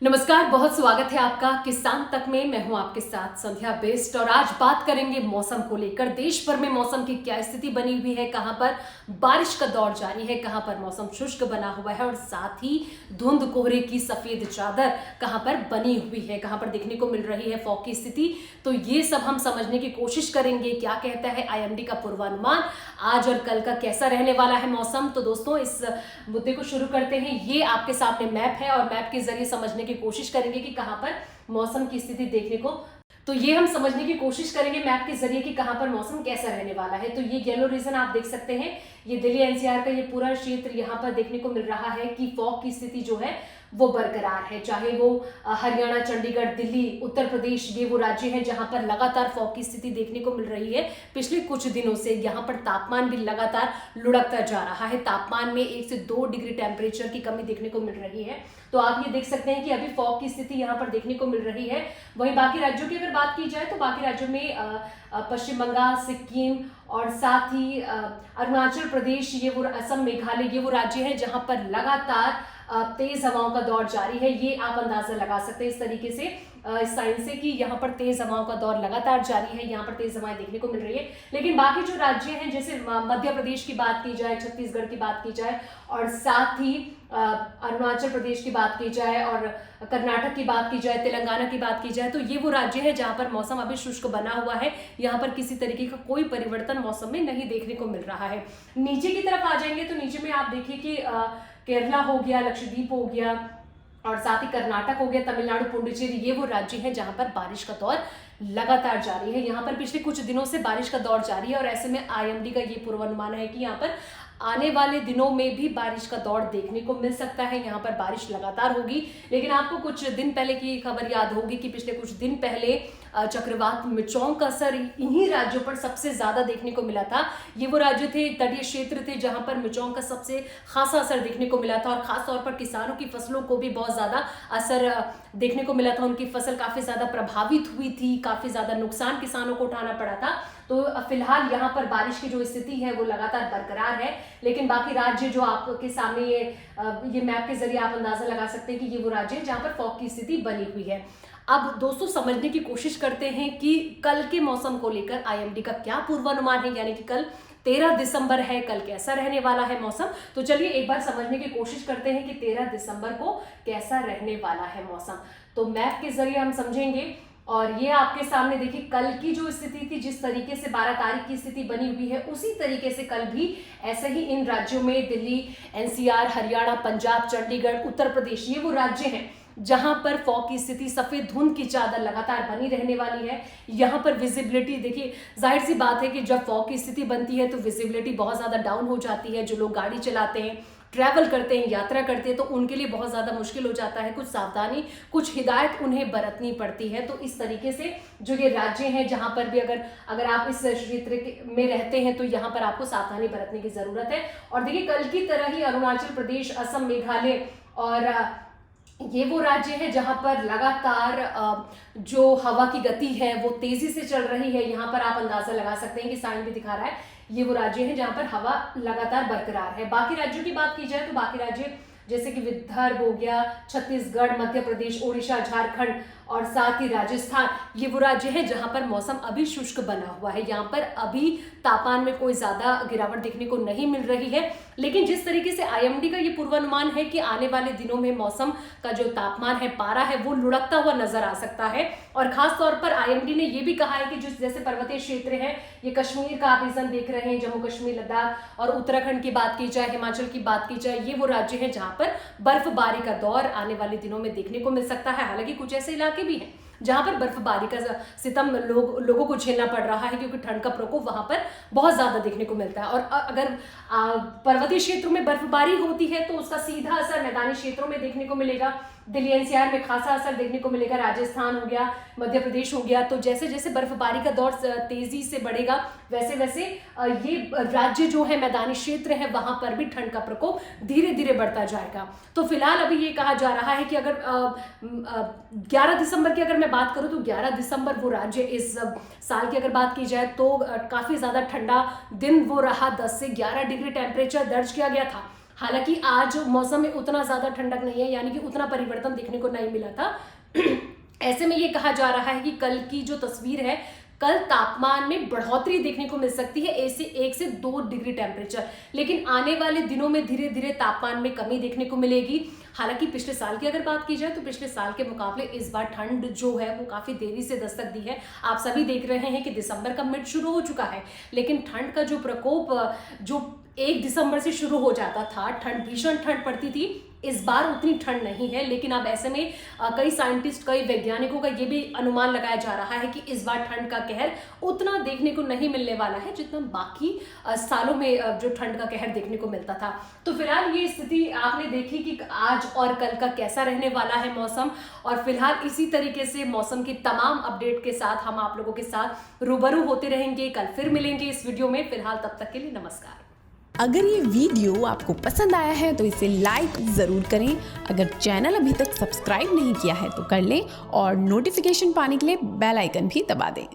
नमस्कार, बहुत स्वागत है आपका किसान तक में। मैं हूं आपके साथ संध्या बेस्ट और आज बात करेंगे मौसम को लेकर। देश भर में मौसम की क्या स्थिति बनी हुई है, कहां पर बारिश का दौर जारी है, कहां पर मौसम शुष्क बना हुआ है और साथ ही धुंध कोहरे की सफेद चादर कहां पर बनी हुई है, कहां पर देखने को मिल रही है फॉग की स्थिति। तो ये सब हम समझने की कोशिश करेंगे। क्या कहता है आईएमडी का पूर्वानुमान, आज और कल का कैसा रहने वाला है मौसम। तो दोस्तों, इस मुद्दे को शुरू करते हैं। ये आपके सामने मैप है और मैप के जरिए समझने की कोशिश करेंगे कि कहां पर मौसम की स्थिति देखने को, तो ये हम समझने की कोशिश करेंगे मैप के जरिए कि कहां पर मौसम कैसा रहने वाला है। तो ये येलो रीजन आप देख सकते हैं, ये दिल्ली एनसीआर का ये पूरा क्षेत्र यहां पर देखने को मिल रहा है कि फॉग की स्थिति जो है वो बरकरार है। चाहे वो हरियाणा, चंडीगढ़, दिल्ली, उत्तर प्रदेश, ये वो राज्य हैं जहां पर लगातार फॉग की स्थिति देखने को मिल रही है। पिछले कुछ दिनों से यहां पर तापमान भी लगातार लुढ़कता जा रहा है। तापमान में 1 से 2 डिग्री टेम्परेचर की कमी देखने को मिल रही है। तो आप ये देख सकते हैं कि अभी फॉग की स्थिति यहाँ पर देखने को मिल रही है। वहीं बाकी राज्यों की अगर बात की जाए तो बाकी राज्यों में पश्चिम बंगाल, सिक्किम और साथ ही अरुणाचल प्रदेश, ये वो असम, मेघालय, ये वो राज्य हैं जहां पर लगातार तेज हवाओं का दौर जारी है। ये आप अंदाजा लगा सकते हैं इस तरीके से, इस साइन से, कि यहाँ पर तेज हवाओं का दौर लगातार जारी है, यहाँ पर तेज हवाएं देखने को मिल रही है। लेकिन बाकी जो राज्य हैं, जैसे मध्य प्रदेश की बात की जाए, छत्तीसगढ़ की बात की जाए और साथ ही अरुणाचल प्रदेश की बात की जाए और कर्नाटक की बात की जाए, तेलंगाना की बात की जाए, तो ये वो राज्य है जहां पर मौसम अभी शुष्क बना हुआ है। यहाँ पर किसी तरीके का कोई परिवर्तन मौसम में नहीं देखने को मिल रहा है। नीचे की तरफ आ जाएंगे तो नीचे में आप देखिए कि केरला हो गया, लक्षद्वीप हो गया और साथ ही कर्नाटक हो गया, तमिलनाडु, पुडुचेरी, ये वो राज्य हैं जहां पर बारिश का दौर लगातार जारी है। यहाँ पर पिछले कुछ दिनों से बारिश का दौर जारी है और ऐसे में आईएमडी का ये पूर्वानुमान है कि यहाँ पर आने वाले दिनों में भी बारिश का दौर देखने को मिल सकता है। यहाँ पर बारिश लगातार होगी। लेकिन आपको कुछ दिन पहले की खबर याद होगी कि पिछले कुछ दिन पहले चक्रवात मिचोंग का असर इन्हीं राज्यों पर सबसे ज्यादा देखने को मिला था। ये वो राज्य थे, तटीय क्षेत्र थे जहां पर मिचोंग का सबसे खासा असर देखने को मिला था और खास तौर पर किसानों की फसलों को भी बहुत ज्यादा असर देखने को मिला था। उनकी फसल काफी ज्यादा प्रभावित हुई थी, काफी ज्यादा नुकसान किसानों को उठाना पड़ा था। तो फिलहाल यहाँ पर बारिश की जो स्थिति है वो लगातार बरकरार है। लेकिन बाकी राज्य जो आपके सामने ये मैप के जरिए आप अंदाजा लगा सकते हैं कि ये वो राज्य है जहां पर फॉग की स्थिति बनी हुई है। अब दोस्तों, समझने की कोशिश करते हैं कि कल के मौसम को लेकर आईएमडी का क्या पूर्वानुमान है, यानी कि कल 13 दिसंबर है, कल कैसा रहने वाला है मौसम। तो चलिए एक बार समझने की कोशिश करते हैं कि 13 दिसंबर को कैसा रहने वाला है मौसम। तो मैप के जरिए हम समझेंगे और ये आपके सामने देखिए, कल की जो स्थिति थी, जिस तरीके से 12 तारीख की स्थिति बनी हुई है, उसी तरीके से कल भी ऐसे ही इन राज्यों में दिल्ली एनसीआर, हरियाणा, पंजाब, चंडीगढ़, उत्तर प्रदेश, ये वो राज्य हैं जहां पर फॉग की स्थिति, सफेद धुंध की चादर लगातार बनी रहने वाली है। यहाँ पर विजिबिलिटी देखिए, जाहिर सी बात है कि जब फॉग की स्थिति बनती है तो विजिबिलिटी बहुत ज्यादा डाउन हो जाती है। जो लोग गाड़ी चलाते हैं, ट्रैवल करते हैं, यात्रा करते हैं, तो उनके लिए बहुत ज़्यादा मुश्किल हो जाता है। कुछ सावधानी, कुछ हिदायत उन्हें बरतनी पड़ती है। तो इस तरीके से जो ये राज्य हैं जहां पर भी अगर आप इस क्षेत्र में रहते हैं तो यहाँ पर आपको सावधानी बरतने की ज़रूरत है। और देखिए, कल की तरह ही अरुणाचल प्रदेश, असम, मेघालय और ये वो राज्य है जहां पर लगातार जो हवा की गति है वो तेजी से चल रही है। यहाँ पर आप अंदाजा लगा सकते हैं कि साइन भी दिखा रहा है, ये वो राज्य है जहां पर हवा लगातार बरकरार है। बाकी राज्यों की बात की जाए तो बाकी राज्य जैसे कि विदर्भ हो गया, छत्तीसगढ़, मध्य प्रदेश, ओडिशा, झारखंड और साथ ही राजस्थान, ये वो राज्य है जहां पर मौसम अभी शुष्क बना हुआ है। यहाँ पर अभी तापमान में कोई ज्यादा गिरावट देखने को नहीं मिल रही है। लेकिन जिस तरीके से आईएमडी का ये पूर्वानुमान है कि आने वाले दिनों में मौसम का जो तापमान है, पारा है, वो लुढ़कता हुआ नजर आ सकता है। और खास तौर पर आईएमडी ने ये भी कहा है कि जो जैसे पर्वतीय क्षेत्र है, ये कश्मीर का आप रीजन देख रहे हैं, जम्मू कश्मीर, लद्दाख और उत्तराखंड की बात की जाए, हिमाचल की बात की जाए, ये वो राज्य है जहां पर बर्फबारी का दौर आने वाले दिनों में देखने को मिल सकता है। हालांकि कुछ ऐसे इलाके भी हैं जहां पर बर्फबारी का सितम लोगों को झेलना पड़ रहा है, क्योंकि ठंड का प्रकोप वहां पर बहुत ज्यादा देखने को मिलता है। और अगर पर्वतीय क्षेत्रों में बर्फबारी होती है तो उसका सीधा असर मैदानी क्षेत्रों में देखने को मिलेगा। दिल्ली एनसीआर में खासा असर देखने को मिलेगा, राजस्थान हो गया, मध्य प्रदेश हो गया। तो जैसे जैसे बर्फबारी का दौर तेजी से बढ़ेगा वैसे वैसे ये राज्य जो है, मैदानी क्षेत्र है, वहां पर भी ठंड का प्रकोप धीरे धीरे बढ़ता जाएगा। तो फिलहाल अभी ये कहा जा रहा है कि अगर 11 दिसंबर की अगर मैं बात करूं तो 11 दिसंबर वो राज्य, इस साल की अगर बात की जाए तो काफी ज्यादा ठंडा दिन वो रहा, 10 से 11 डिग्री टेम्परेचर दर्ज किया गया था। हालांकि आज मौसम में उतना ज्यादा ठंडक नहीं है, यानी कि उतना परिवर्तन देखने को नहीं मिला था। ऐसे में ये कहा जा रहा है कि कल की जो तस्वीर है, कल तापमान में बढ़ोतरी देखने को मिल सकती है 1 से 2 डिग्री टेम्परेचर, लेकिन आने वाले दिनों में धीरे धीरे तापमान में कमी देखने को मिलेगी। हालांकि पिछले साल की अगर बात की जाए तो पिछले साल के मुकाबले इस बार ठंड जो है वो काफी देरी से दस्तक दी है। आप सभी देख रहे हैं कि दिसंबर का मिड शुरू हो चुका है, लेकिन ठंड का जो प्रकोप जो 1 दिसंबर से शुरू हो जाता था, ठंड भीषण ठंड पड़ती थी, इस बार उतनी ठंड नहीं है। लेकिन अब ऐसे में कई साइंटिस्ट, कई वैज्ञानिकों का ये भी अनुमान लगाया जा रहा है कि इस बार ठंड का कहर उतना देखने को नहीं मिलने वाला है जितना बाकी सालों में जो ठंड का कहर देखने को मिलता था। तो फिलहाल ये स्थिति आपने देखी कि आज और कल का कैसा रहने वाला है मौसम, और फिलहाल इसी तरीके से मौसम की तमाम अपडेट के साथ हम आप लोगों के साथ रूबरू होते रहेंगे। कल फिर मिलेंगे इस वीडियो में। फिलहाल तब तक के लिए नमस्कार। अगर ये वीडियो आपको पसंद आया है तो इसे लाइक ज़रूर करें। अगर चैनल अभी तक सब्सक्राइब नहीं किया है तो कर लें और नोटिफिकेशन पाने के लिए बेल आइकन भी दबा दें।